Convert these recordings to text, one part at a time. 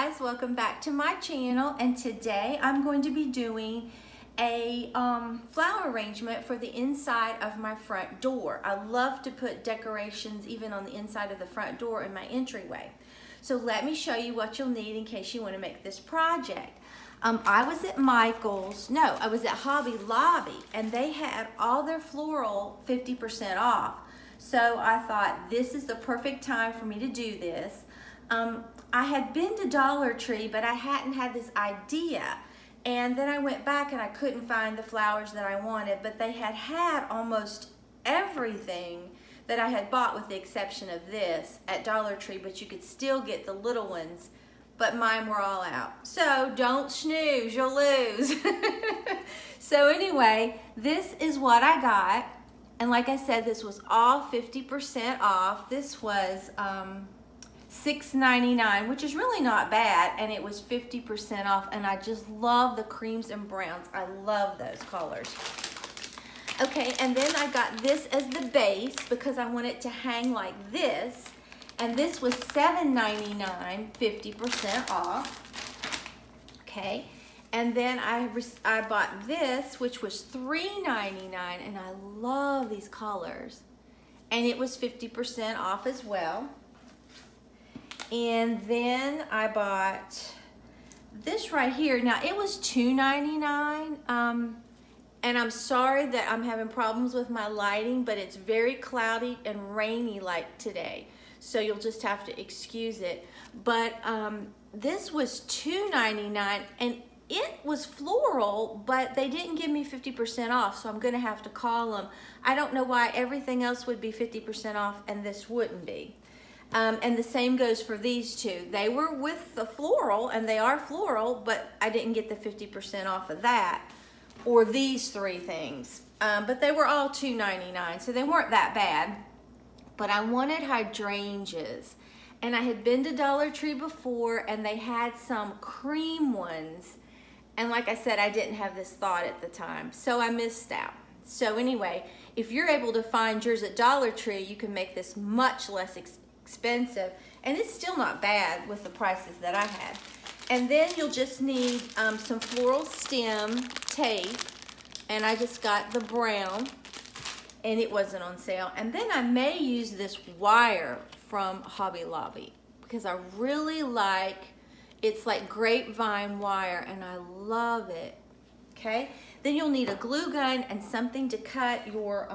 guys, welcome back to my channel, and today I'm going to be doing a flower arrangement for the inside of my front door. I love to put decorations even on the inside of the front door in my entryway. So let me show you what you'll need in case you want to make this project. I was at I was at Hobby Lobby, and they had all their floral 50% off. So I thought this is the perfect time for me to do this. I had been to Dollar Tree, but I hadn't had this idea. And then I went back and I couldn't find the flowers that I wanted, but they had almost everything that I had bought with the exception of this at Dollar Tree, but you could still get the little ones, but mine were all out. So don't snooze, you'll lose. So anyway, this is what I got. And like I said, this was all 50% off. This was $6.99, which is really not bad, and it was 50% off, and I just love the creams and browns. I love those colors. Okay, and then I got this as the base because I want it to hang like this, and this was $7.99, 50% off. Okay, and then I bought this, which was $3.99, and I love these colors, and it was 50% off as well. And then I bought this right here. Now it was $2.99, and I'm sorry that I'm having problems with my lighting, but it's very cloudy and rainy like today, so you'll just have to excuse it. But this was $2.99, and it was floral, but they didn't give me 50% off, so I'm gonna have to call them. I don't know why everything else would be 50% off and this wouldn't be. And the same goes for these two. They were with the floral, and they are floral, but I didn't get the 50% off of that, or these three things. But they were all $2.99, so they weren't that bad. But I wanted hydrangeas, and I had been to Dollar Tree before, and they had some cream ones. And like I said, I didn't have this thought at the time, so I missed out. So anyway, if you're able to find yours at Dollar Tree, you can make this much less expensive, and it's still not bad with the prices that I had. And then you'll just need some floral stem tape, and I just got the brown, and it wasn't on sale. And then I may use this wire from Hobby Lobby because I really like, it's like grapevine wire, and I love it. Okay, then you'll need a glue gun and something to cut your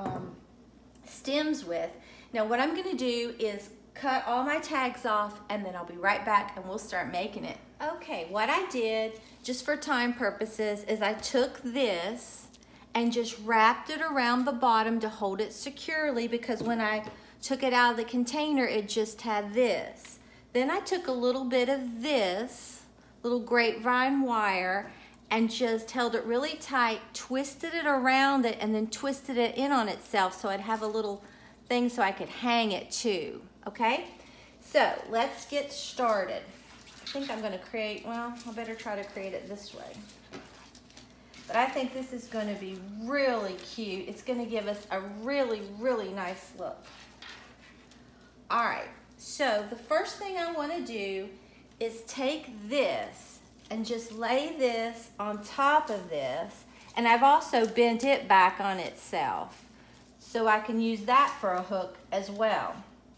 stems with. Now what I'm gonna do is cut all my tags off, and then I'll be right back and we'll start making it. Okay, what I did, just for time purposes, is I took this and just wrapped it around the bottom to hold it securely, because when I took it out of the container, it just had this. Then I took a little bit of this little grapevine wire and just held it really tight, twisted it around it, and then twisted it in on itself so I'd have a little thing so I could hang it too. Okay, so let's get started. I think I'm going to create, well, I better try to create it this way. But I think this is going to be really cute. It's going to give us a really, really nice look. All right, so the first thing I want to do is take this and just lay this on top of this. And I've also bent it back on itself, so I can use that for a hook as well.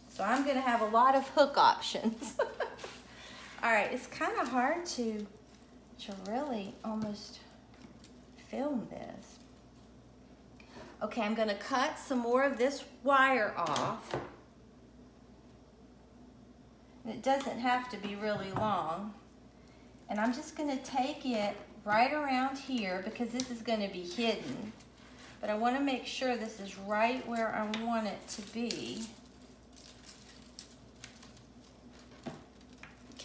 So I'm going to have a lot of hook options. All right, it's kind of hard to really almost film this. Okay, I'm going to cut some more of this wire off. And it doesn't have to be really long. And I'm just going to take it right around here because this is going to be hidden. But I want to make sure this is right where I want it to be.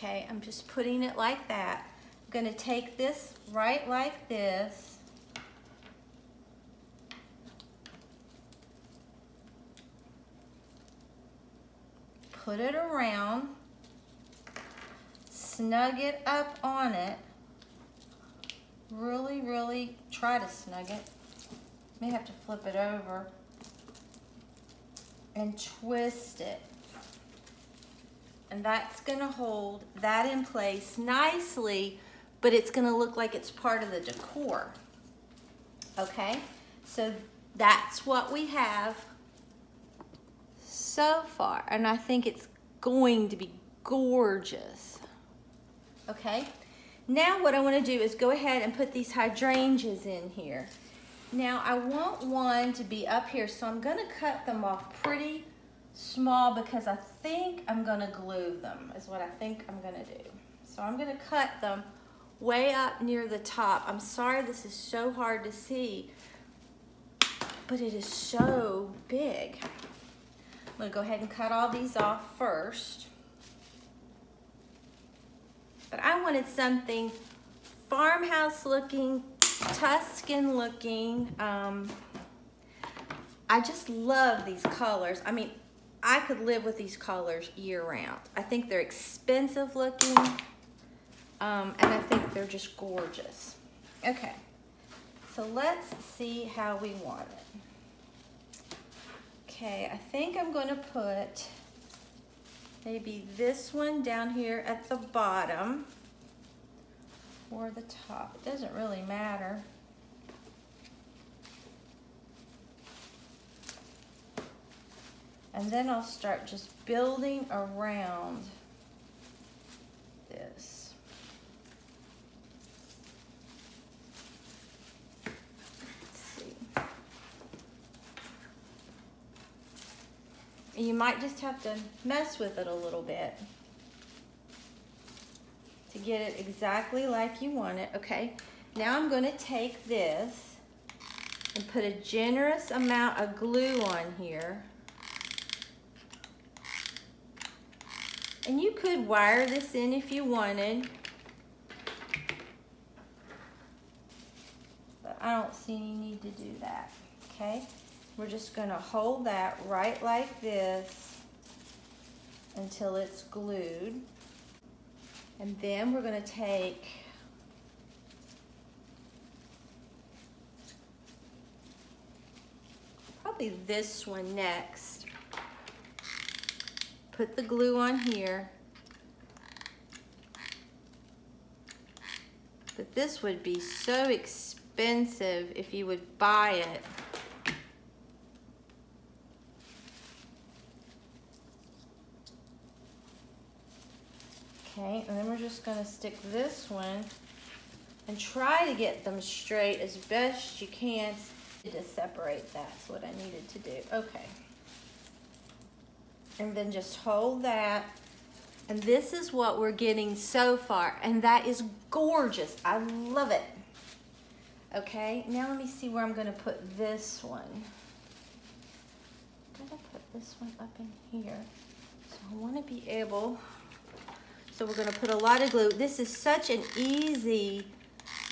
Okay, I'm just putting it like that. I'm going to take this right like this. Put it around. Snug it up on it. Really, really try to snug it. May have to flip it over and twist it. And that's gonna hold that in place nicely, but it's gonna look like it's part of the decor. Okay, so that's what we have so far, and I think it's going to be gorgeous. Okay, now what I want to do is go ahead and put these hydrangeas in here. Now I want one to be up here, so I'm going to cut them off pretty small because I think I'm going to glue them, is what I think I'm going to do. So I'm going to cut them way up near the top. I'm sorry this is so hard to see, but it is so big. I'm going to go ahead and cut all these off first. But I wanted something farmhouse looking, Tuscan looking. I just love these colors. I mean, I could live with these colors year round. I think they're expensive looking, and I think they're just gorgeous. Okay, so let's see how we want it. Okay, I think I'm gonna put maybe this one down here at the bottom or the top. It doesn't really matter. And then I'll start just building around this. Let's see. And you might just have to mess with it a little bit to get it exactly like you want it. Okay, now I'm going to take this and put a generous amount of glue on here. And you could wire this in if you wanted, but I don't see any need to do that. Okay, we're just going to hold that right like this until it's glued. And then we're going to take probably this one next. Put the glue on here. But this would be so expensive if you would buy it. Okay, and then we're just going to stick this one and try to get them straight as best you can. To separate, that's what I needed to do. Okay. And then just hold that. And this is what we're getting so far. And that is gorgeous. I love it. Okay, now let me see where I'm going to put this one. I'm going to put this one up in here. So I want to be able... So we're going to put a lot of glue. This is such an easy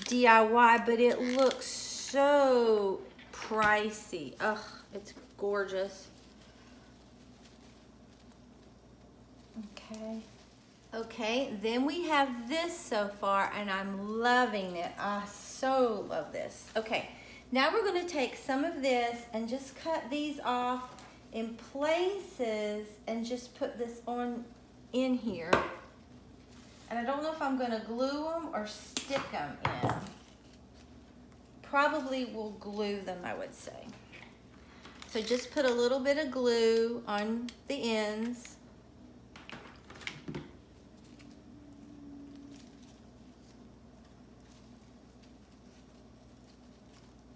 DIY, but it looks so pricey. Ugh, it's gorgeous. Okay. Okay, then we have this so far, and I'm loving it. I so love this. Okay, now we're going to take some of this and just cut these off in places and just put this on in here. And I don't know if I'm going to glue them or stick them in. Probably will glue them, I would say. So just put a little bit of glue on the ends.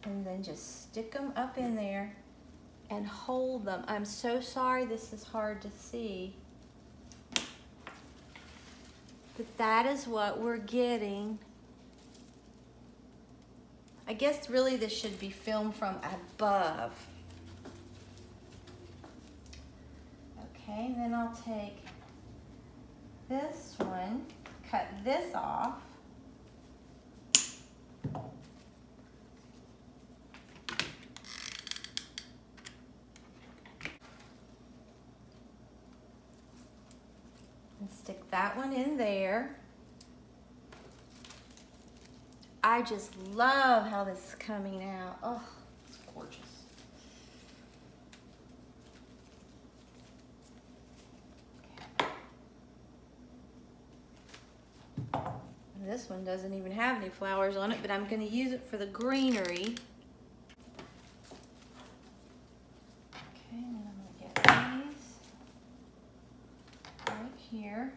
And then just stick them up in there and hold them. I'm so sorry this is hard to see. But that is what we're getting. I guess really this should be filmed from above. Okay, and then I'll take this one, cut this off. And stick that one in there. I just love how this is coming out. Oh, it's gorgeous. Okay. This one doesn't even have any flowers on it, but I'm going to use it for the greenery. Okay, and then I'm going to get these right here.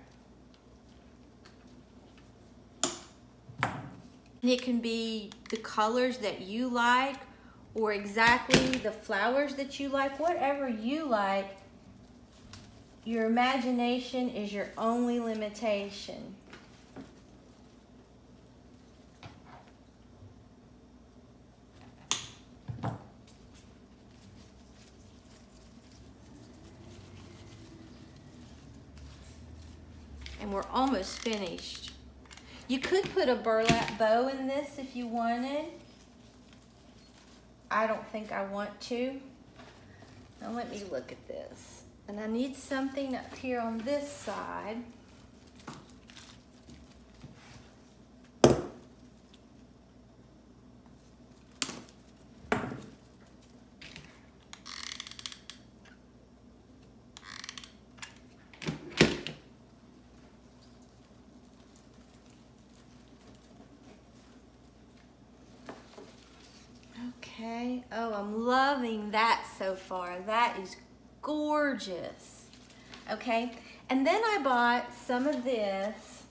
And it can be the colors that you like, or exactly the flowers that you like, whatever you like. Your imagination is your only limitation. And we're almost finished. You could put a burlap bow in this if you wanted. I don't think I want to. Now let me look at this. And I need something up here on this side. Okay, oh, I'm loving that so far. That is gorgeous. Okay, and then I bought some of this,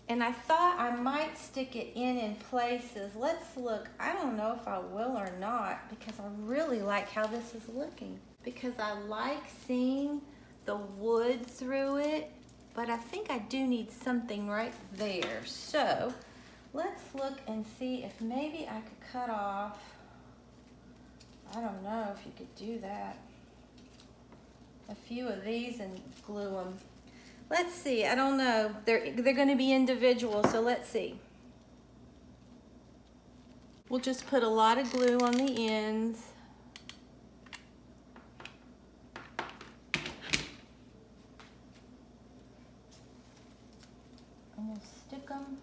and I thought I might stick it in places. Let's look. I don't know if I will or not, because I really like how this is looking. Because I like seeing the wood through it, but I think I do need something right there. So let's look and see if maybe I could cut off. I don't know if you could do that. A few of these and glue them. Let's see, I don't know. They're gonna be individual, so let's see. We'll just put a lot of glue on the ends. And we'll stick them.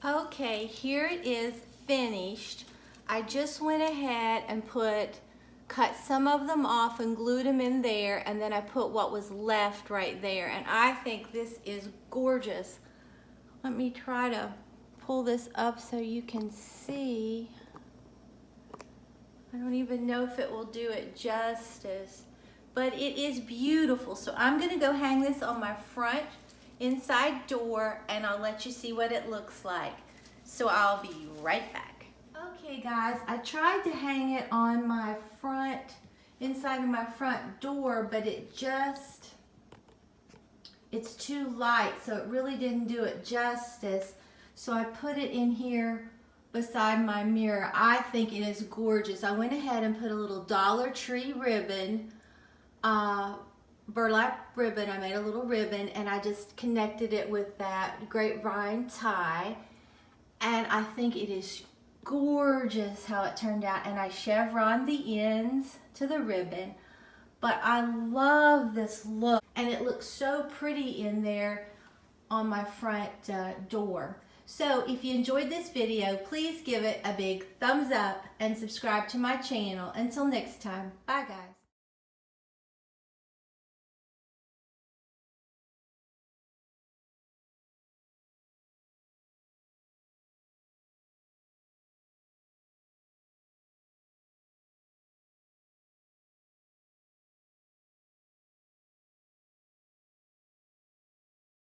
Okay, here it is finished. I just went ahead and cut some of them off and glued them in there, and then I put what was left right there, and I think this is gorgeous. Let me try to pull this up so you can see. I don't even know if it will do it justice, but it is beautiful. So I'm gonna go hang this on my front inside door, and I'll let you see what it looks like. So I'll be right back. Okay guys, I tried to hang it on my front, inside of my front door, but it's too light, so it really didn't do it justice. So I put it in here beside my mirror. I think it is gorgeous. I went ahead and put a little Dollar Tree ribbon, burlap ribbon. I made a little ribbon, and I just connected it with that grapevine tie, and I think it is gorgeous how it turned out. And I chevroned the ends to the ribbon, but I love this look, and it looks so pretty in there on my front door. So if you enjoyed this video, please give it a big thumbs up and subscribe to my channel. Until next time, bye guys.